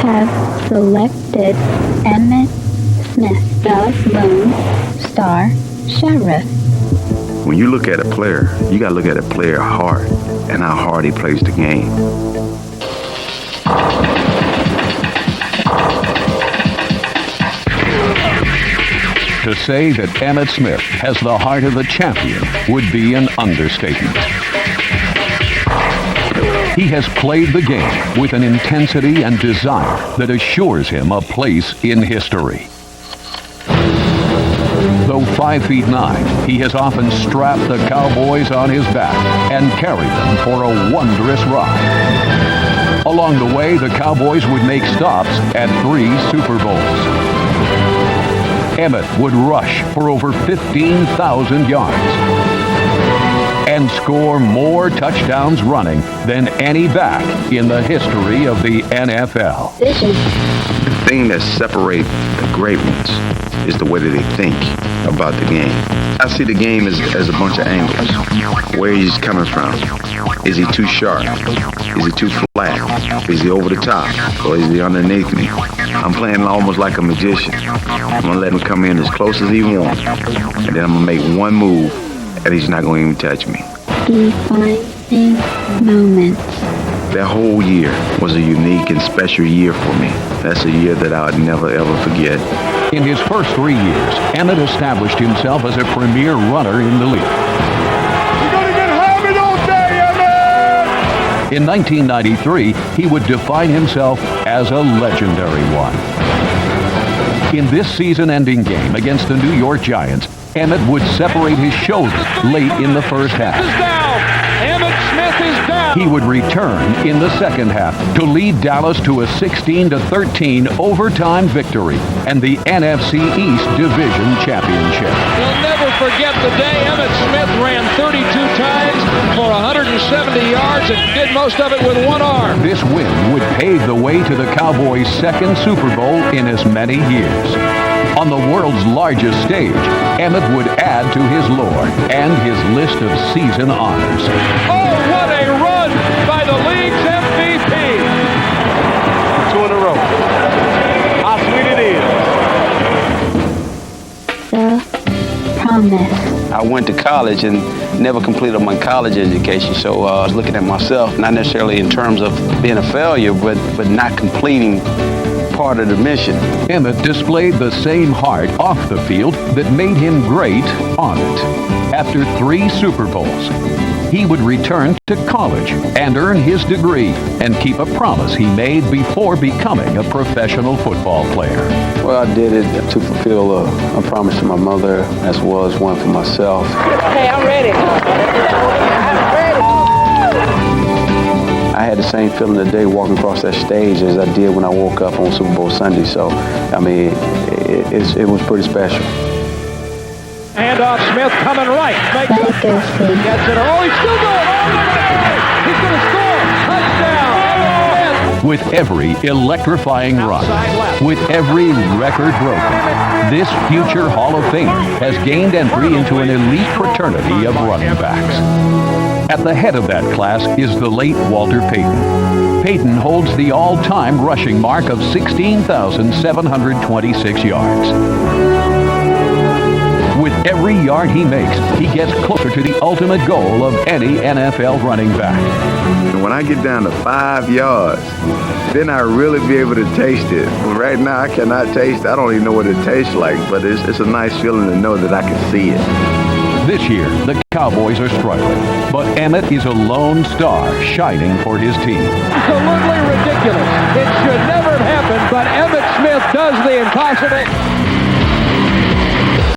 have selected Emmitt Smith, Dallas Lone Star Sheriff. When you look at a player, you got to look at a player hard and how hard he plays the game. To say that Emmitt Smith has the heart of a champion would be an understatement. He has played the game with an intensity and desire that assures him a place in history. Though 5'9", he has often strapped the Cowboys on his back and carried them for a wondrous ride. Along the way, the Cowboys would make stops at 3 Super Bowls. Emmitt would rush for over 15,000 yards and score more touchdowns running than any back in the history of the NFL. The thing that separates the great ones is the way that they think about the game. I see the game as a bunch of angles. Where he's coming from. Is he too sharp? Is he too flat? Is he over the top? Or is he underneath me? I'm playing almost like a magician. I'm going to let him come in as close as he wants. And then I'm going to make one move, and he's not going to even touch me. Defining moments. That whole year was a unique and special year for me. That's a year that I would never, ever forget. In his first 3 years, Emmitt established himself as a premier runner in the league. You're going to get hammered all day, Emmitt! In 1993, he would define himself as a legendary one. In this season-ending game against the New York Giants, Emmitt would separate his shoulders late in the first half. Emmitt Smith is down. He would return in the second half to lead Dallas to a 16-13 overtime victory and the NFC East Division Championship. We'll never forget the day Emmitt Smith ran 32 times for 170 yards and did most of it with one arm. This win would pave the way to the Cowboys' second Super Bowl in as many years. On the world's largest stage, Emmitt would add to his lore and his list of season honors. Oh, what a run by the league's MVP! 2 in a row. How sweet it is. The promise. I went to college and never completed my college education, so I was looking at myself, not necessarily in terms of being a failure, but not completing part of the mission. Emmitt displayed the same heart off the field that made him great on it. After 3 Super Bowls, he would return to college and earn his degree and keep a promise he made before becoming a professional football player. Well, I did it to fulfill a promise to my mother as well as one for myself. Hey, I'm ready. I had the same feeling today walking across that stage as I did when I woke up on Super Bowl Sunday. So, I mean, it was pretty special. Handoff, Smith coming right. Makes it. Gets it. Oh, he's still going all the way. He's going to score. Touchdown. With every electrifying run, with every record broken, this future Hall of Famer has gained entry into an elite fraternity of running backs. At the head of that class is the late Walter Payton. Payton holds the all-time rushing mark of 16,726 yards. With every yard he makes, he gets closer to the ultimate goal of any NFL running back. And when I get down to 5 yards, then I really be able to taste it. Right now, I cannot taste it. I don't even know what it tastes like, but it's a nice feeling to know that I can see it. This year, the Cowboys are struggling, but Emmitt is a lone star shining for his team. Absolutely ridiculous. It should never have happened, but Emmitt Smith does the impossible.